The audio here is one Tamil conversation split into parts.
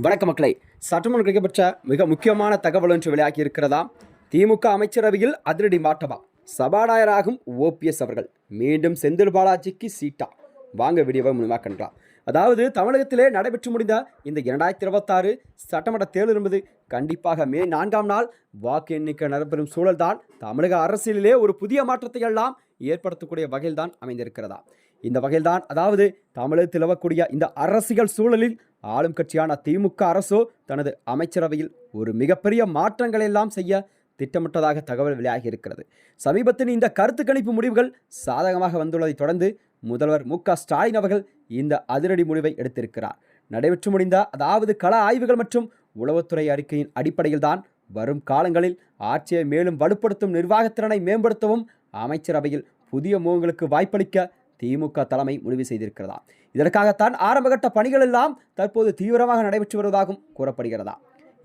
வணக்க மக்களை, சட்டமன்ற கிடைக்கப்பட்ட மிக முக்கியமான தகவல் ஒன்று வெளியாகி இருக்கிறதா? திமுக அமைச்சரவையில் அதிரடி மாற்றமா? சபாநாயகராகும் ஓபிஎஸ் அவர்கள் மீண்டும் செந்தில் பாலாஜிக்கு சீட்டா? வாங்க வீடியோவை முழுமையாக கண்டலாம். அதாவது தமிழகத்திலே நடைபெற்று முடிந்த இந்த 2026 சட்டமன்ற தேர்தல் என்பது கண்டிப்பாக மே 4ஆம் நாள் வாக்கு எண்ணிக்கை நடைபெறும் சூழல்தான் தமிழக அரசியலிலே ஒரு புதிய மாற்றத்தை எல்லாம் ஏற்படுத்தக்கூடிய வகையில்தான் அமைந்திருக்கிறதா? இந்த வகையில்தான், அதாவது தமிழகத்தில் நிலவக்கூடிய இந்த அரசியல் சூழலில் ஆளும் கட்சியான திமுக அரசோ தனது அமைச்சரவையில் ஒரு மிகப்பெரிய மாற்றங்கள் எல்லாம் செய்ய திட்டமிட்டதாக தகவல் வெளியாகி இருக்கிறது. சமீபத்தின் இந்த கருத்து கணிப்பு முடிவுகள் சாதகமாக வந்துள்ளதை தொடர்ந்து முதல்வர் மு.க.ஸ்டாலின் அவர்கள் இந்த அதிரடி முடிவை எடுத்திருக்கிறார். நடைபெற்று முடிந்த கள ஆய்வுகள் மற்றும் உளவுத்துறை அறிக்கையின் அடிப்படையில் தான் வரும் காலங்களில் ஆட்சியை மேலும் வலுப்படுத்தும் நிர்வாகத்திறனை மேம்படுத்தவும் அமைச்சரவையில் புதிய முகங்களுக்கு வாய்ப்பளிக்க திமுக தலைமை முடிவு செய்திருக்கிறதா? இதற்காகத்தான் ஆரம்பகட்ட பணிகள் எல்லாம் தற்போது தீவிரமாக நடைபெற்று வருவதாகவும் கூறப்படுகிறதா?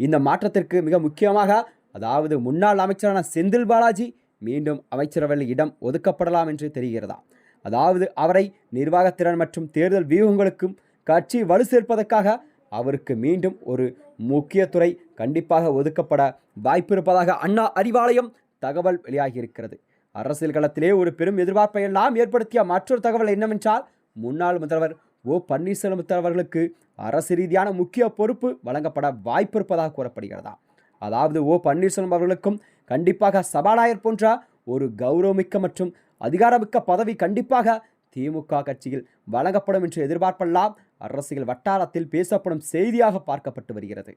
இந்த மாற்றத்திற்கு மிக முக்கியமாக, அதாவது முன்னாள் அமைச்சரான செந்தில் பாலாஜி மீண்டும் அமைச்சரவையில் இடம் ஒதுக்கப்படலாம் என்று தெரிகிறதா? அதாவது அவரை நிர்வாகத்திறன் மற்றும் தேர்தல் வியூகங்களுக்கும் கட்சி வலு சேர்ப்பதற்காக அவருக்கு மீண்டும் ஒரு முக்கிய துறை கண்டிப்பாக ஒதுக்கப்பட வாய்ப்பிருப்பதாக அண்ணா அறிவாலயம் தகவல் வெளியாகியிருக்கிறது. அரசியல் களத்திலே ஒரு பெரும் எதிர்பார்ப்பை எல்லாம் ஏற்படுத்திய மற்றொரு தகவல் என்னவென்றால், முன்னாள் முதல்வர் ஓ பன்னீர்செல்வம் அவர்களுக்கு அரசு ரீதியான முக்கிய பொறுப்பு வழங்கப்பட வாய்ப்பிருப்பதாக கூறப்படுகிறதா? அதாவது ஓ பன்னீர்செல்வம் அவர்களுக்கும் கண்டிப்பாக சபாநாயகர் போன்ற ஒரு கௌரவமிக்க மற்றும் அதிகாரமிக்க பதவி கண்டிப்பாக திமுக கட்சியில் வழங்கப்படும் என்று எதிர்பார்ப்பெல்லாம் அரசியல் வட்டாரத்தில் பேசப்படும் செய்தியாக பார்க்கப்பட்டு வருகிறது.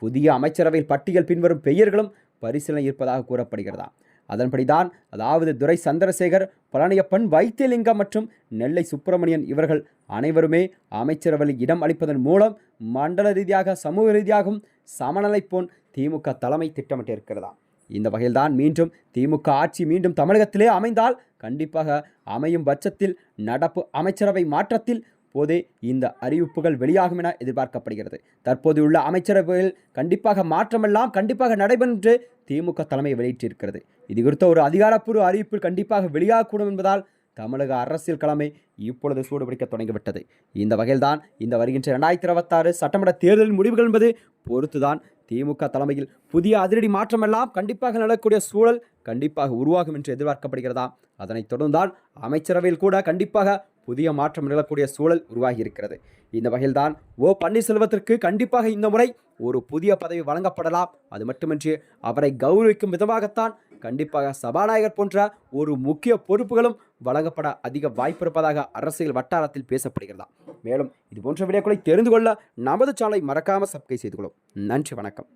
புதிய அமைச்சரவையில் பட்டியல் பின்வரும் பெயர்களும் பரிசீலனை இருப்பதாக கூறப்படுகிறதா? அதன்படிதான், அதாவது துரை சந்திரசேகர், பழனியப்பன், வைத்தியலிங்கம் மற்றும் நெல்லை சுப்பிரமணியன் இவர்கள் அனைவருமே அமைச்சரவையில் இடம் அளிப்பதன் மூலம் மண்டல ரீதியாக சமூக ரீதியாகவும் சமநிலை போன் திமுக தலைமை திட்டமிட்டிருக்கிறதா? இந்த வகையில்தான் மீண்டும் திமுக ஆட்சி மீண்டும் தமிழகத்திலே அமைந்தால் கண்டிப்பாக அமையும் பட்சத்தில் நடப்பு அமைச்சரவை மாற்றத்தில் போதே இந்த அறிவிப்புகள் வெளியாகும் என எதிர்பார்க்கப்படுகிறது. தற்போது உள்ள அமைச்சரவையில் கண்டிப்பாக மாற்றமெல்லாம் கண்டிப்பாக நடைபெறும் என்று திமுக தலைமை வெளியிட்டிருக்கிறது. இது குறித்த ஒரு அதிகாரப்பூர்வ அறிவிப்பு கண்டிப்பாக வெளியாகக்கூடும் என்பதால் தமிழக அரசியல் களமே இப்பொழுது சூடுபிடிக்க தொடங்கிவிட்டது. இந்த வகையில்தான் இந்த வருகின்ற 2026 சட்டமன்ற தேர்தல் முடிவுகள் என்பது பொறுத்துதான் திமுக தலைமையில் புதிய அதிரடி மாற்றமெல்லாம் கண்டிப்பாக நடக்கக்கூடிய சூழல் கண்டிப்பாக உருவாகும் என்று எதிர்பார்க்கப்படுகிறதா? அதனைத் தொடர்ந்துதான் அமைச்சரவையில் கூட கண்டிப்பாக புதிய மாற்றம் நிகழக்கூடிய சூழல் உருவாகி இருக்கிறது. இந்த வகையில்தான் ஓ பன்னீர்செல்வத்திற்கு கண்டிப்பாக இந்த முறை ஒரு புதிய பதவி வழங்கப்படலாம். அது மட்டுமின்றி அவரை கௌரவிக்கும் விதமாகத்தான் கண்டிப்பாக சபாநாயகர் போன்ற ஒரு முக்கிய பொறுப்புகளும் வழங்கப்பட அதிக வாய்ப்பிருப்பதாக அரசியல் வட்டாரத்தில் பேசப்படுகிறதா? மேலும் இது போன்ற வீடியோக்களை தெரிந்து கொள்ள நமது சேனலை மறக்காமல் சப்ஸ்கிரைப் செய்து கொள்ளும். நன்றி, வணக்கம்.